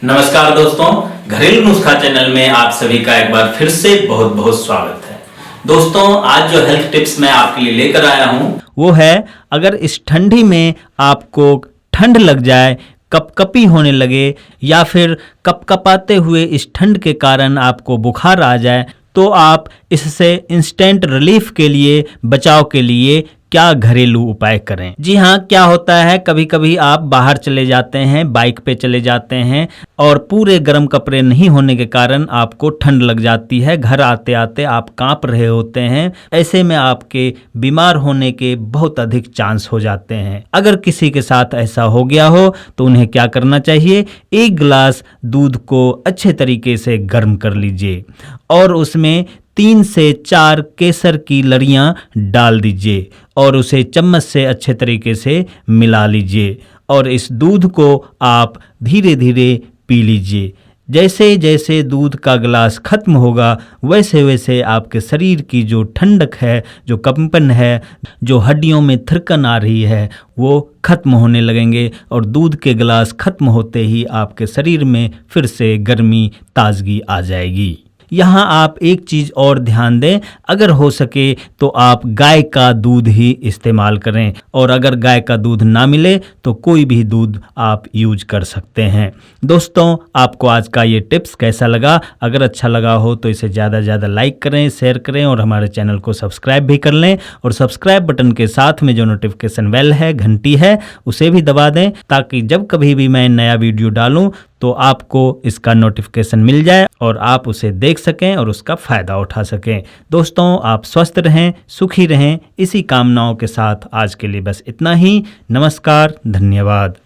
नमस्कार दोस्तों, घरेलू नुस्खा चैनल में आप सभी का एक बार फिर से बहुत बहुत स्वागत है। दोस्तों, आज जो हेल्थ टिप्स मैं आपके लिए लेकर आया हूं वो है, अगर इस ठंडी में आपको ठंड लग जाए, कपकपी होने लगे या फिर कपकपाते हुए इस ठंड के कारण आपको बुखार आ जाए, तो आप इससे इंस्टेंट रिलीफ के लिए, बचाव के लिए क्या घरेलू उपाय करें। जी हाँ, क्या होता है, कभी कभी आप बाहर चले जाते हैं, बाइक पे चले जाते हैं और पूरे गर्म कपड़े नहीं होने के कारण आपको ठंड लग जाती है। घर आते आते आप कांप रहे होते हैं। ऐसे में आपके बीमार होने के बहुत अधिक चांस हो जाते हैं। अगर किसी के साथ ऐसा हो गया हो तो उन्हें क्या करना चाहिए, एक गिलास दूध को अच्छे तरीके से गर्म कर लीजिए और उसमें 3 से 4 केसर की लड़ियां डाल दीजिए और उसे चम्मच से अच्छे तरीके से मिला लीजिए और इस दूध को आप धीरे धीरे पी लीजिए। जैसे जैसे दूध का गिलास खत्म होगा, वैसे वैसे आपके शरीर की जो ठंडक है, जो कंपन है, जो हड्डियों में थिरकन आ रही है, वो खत्म होने लगेंगे और दूध के गिलास खत्म होते ही आपके शरीर में फिर से गर्मी, ताजगी आ जाएगी। यहाँ आप एक चीज़ और ध्यान दें, अगर हो सके तो आप गाय का दूध ही इस्तेमाल करें और अगर गाय का दूध ना मिले तो कोई भी दूध आप यूज कर सकते हैं। दोस्तों, आपको आज का ये टिप्स कैसा लगा? अगर अच्छा लगा हो तो इसे ज़्यादा से ज़्यादा लाइक करें, शेयर करें और हमारे चैनल को सब्सक्राइब भी कर लें और सब्सक्राइब बटन के साथ में जो नोटिफिकेशन बेल है, घंटी है, उसे भी दबा दें ताकि जब कभी भी मैं नया वीडियो डालूं तो आपको इसका नोटिफिकेशन मिल जाए और आप उसे देख सकें और उसका फ़ायदा उठा सकें। दोस्तों, आप स्वस्थ रहें, सुखी रहें, इसी कामनाओं के साथ आज के लिए बस इतना ही। नमस्कार, धन्यवाद।